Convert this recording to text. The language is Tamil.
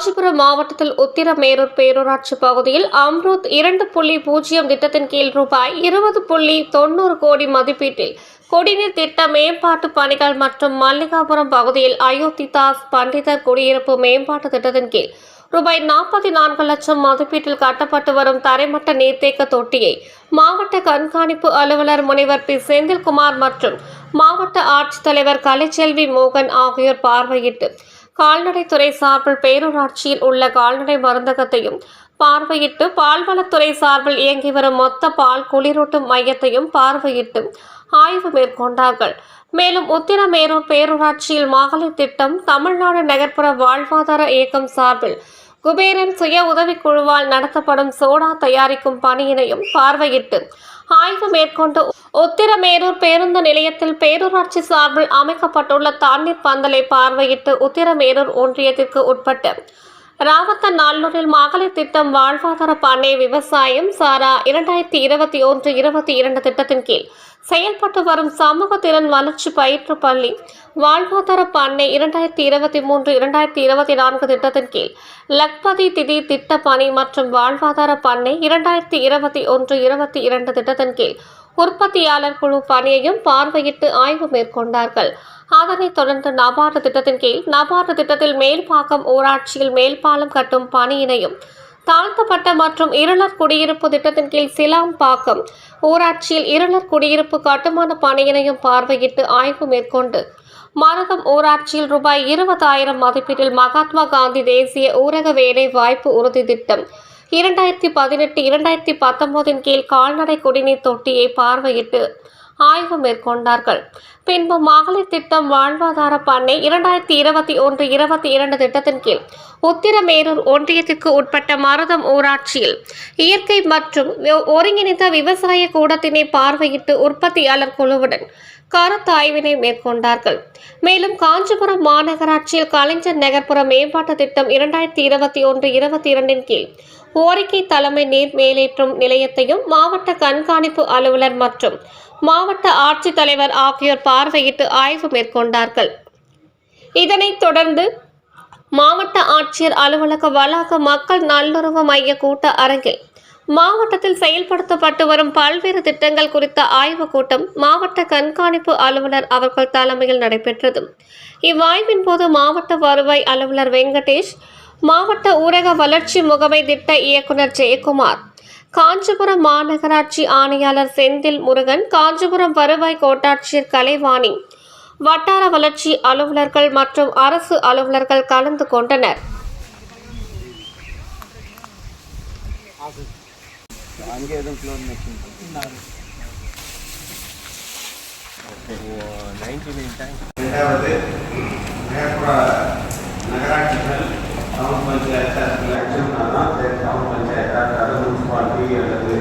காஞ்சிபுரம் மாவட்டத்தில் உத்திரமேரூர் பேரூராட்சி பகுதியில் அம்ருத் 2.0 திட்டத்தின் கீழ் ரூபாய் 20.90 கோடி மதிப்பீட்டில் குடிநீர் திட்ட மேம்பாட்டு பணிகள் மற்றும் மல்லிகாபுரம் பகுதியில் அயோத்திதாஸ் பண்டிதர் குடியிருப்பு மேம்பாட்டு திட்டத்தின் கீழ் ரூபாய் 44 லட்சம் மதிப்பீட்டில் கட்டப்பட்டு வரும் தரைமட்ட நீர்த்தேக்க தொட்டியை மாவட்ட கண்காணிப்பு அலுவலர் முனைவர் பி செந்தில்குமார் மற்றும் மாவட்ட ஆட்சித்தலைவர் கலைச்செல்வி மோகன் ஆகியோர் பார்வையிட்டு கால்நடைத்துறை சார்பில் பேரூராட்சியில் உள்ள கால்நடை மருந்தகத்தையும் பார்வையிட்டு பால்வளத்துறை சார்பில் இயங்கி வரும் மொத்த பால் குளிரூட்டும் மையத்தையும் பார்வையிட்டு ஆய்வு மேற்கொண்டார்கள். மேலும் உத்திரமேரூர் பேரூராட்சியில் மகளிர் திட்டம், தமிழ்நாடு நகர்ப்புற வாழ்வாதார இயக்கம் சார்பில் குபேரன் சுய உதவிக்குழுவால் நடத்தப்படும் சோடா தயாரிக்கும் பணியினையும் பார்வையிட்டு ஆய்வு மேற்கொண்டு உத்திரமேரூர் பேருந்து நிலையத்தில் பேரூராட்சி சார்பில் அமைக்கப்பட்டுள்ள தண்ணீர் பந்தலை பார்வையிட்டு உத்திரமேரூர் ஒன்றியத்திற்கு உட்பட்ட ராவத்தநல்லூரில் மகளிர் திட்டம், வாழ்வாதார பண்ணை விவசாயம் சாரா 2021-22 திட்டத்தின் கீழ் செயல்பட்டு வரும் சமூக திறன் வளர்ச்சி பயிற்று பள்ளி, வாழ்வாதார பண்ணை 2023-2024 திட்டத்தின் கீழ் லக்பதி திதி திட்ட பணி மற்றும் வாழ்வாதார பண்ணை 2021-22 திட்டத்தின் கீழ் உற்பத்தியாளர் குழு பணியையும் பார்வையிட்டு ஆய்வு மேற்கொண்டார்கள். அதனைத் தொடர்ந்து நபார்டு திட்டத்தின் கீழ் நபார்டு திட்டத்தில் மேல்பாக்கம் ஊராட்சியில் மேல்பாலம் கட்டும் பணியினையும், தாழ்த்தப்பட்ட மற்றும் இருளர் குடியிருப்பு திட்டத்தின் கீழ் சிலாம்பாக்கம் ஊராட்சியில் இருளர் குடியிருப்பு கட்டுமான பணியினையும் பார்வையிட்டு ஆய்வு மேற்கொண்டு மருதம் ஊராட்சியில் ரூபாய் 20,000 மதிப்பீட்டில் மகாத்மா காந்தி தேசிய ஊரக வேலை வாய்ப்பு உறுதி திட்டம் 2018-2019 கீழ் கால்நடை குடிநீர் தொட்டியை பார்வையிட்டு ஆய்வு மேற்கொண்டார்கள். பின்பு மகளிர் திட்டம், வாழ்வாதார பண்ணை 2021-22 திட்டத்தின் கீழ் உத்திரமேரூர் ஒன்றியத்திற்கு உட்பட்ட மருதம் ஊராட்சியில் இயற்கை மற்றும் ஒருங்கிணைந்த விவசாய கூடத்தினை பார்வையிட்டு உற்பத்தியாளர் குழுவுடன் கருத்தாய்வினை மேற்கொண்டார்கள். மேலும் காஞ்சிபுரம் மாநகராட்சியில் கலைஞர் நகர்ப்புற மேம்பாட்டு திட்டம் 2021-22 கீழ் ஓரிக்கை தலைமை நீர் மேலேற்றும் நிலையத்தையும் மாவட்ட கண்காணிப்பு அலுவலர் மற்றும் மாவட்ட ஆட்சித்தலைவர் ஆகியோர் பார்வையிட்டு ஆய்வு மேற்கொண்டார்கள். இதனைத் தொடர்ந்து மாவட்ட ஆட்சியர் அலுவலக வளாக மக்கள் நல்லுறவு மைய கூட்ட அரங்கில் மாவட்டத்தில் செயல்படுத்தப்பட்டு வரும் பல்வேறு திட்டங்கள் குறித்த ஆய்வுக் கூட்டம் மாவட்ட கண்காணிப்பு அலுவலர் அவர்கள் தலைமையில் நடைபெற்றது. இவ்வாய்வின் போது மாவட்ட வருவாய் அலுவலர் வெங்கடேஷ், மாவட்ட ஊரக வளர்ச்சி முகமை திட்ட இயக்குனர் ஜெயக்குமார், காஞ்சிபுரம் மாநகராட்சி ஆணையாளர் செந்தில் முருகன், காஞ்சிபுரம் வருவாய் கோட்டாட்சியர் கலைவாணி, வட்டார வளர்ச்சி அலுவலர்கள் மற்றும் அரசு அலுவலர்கள் கலந்து கொண்டனர். நகராட்சிகள், town panchayat, town panchayat, municipality அல்லது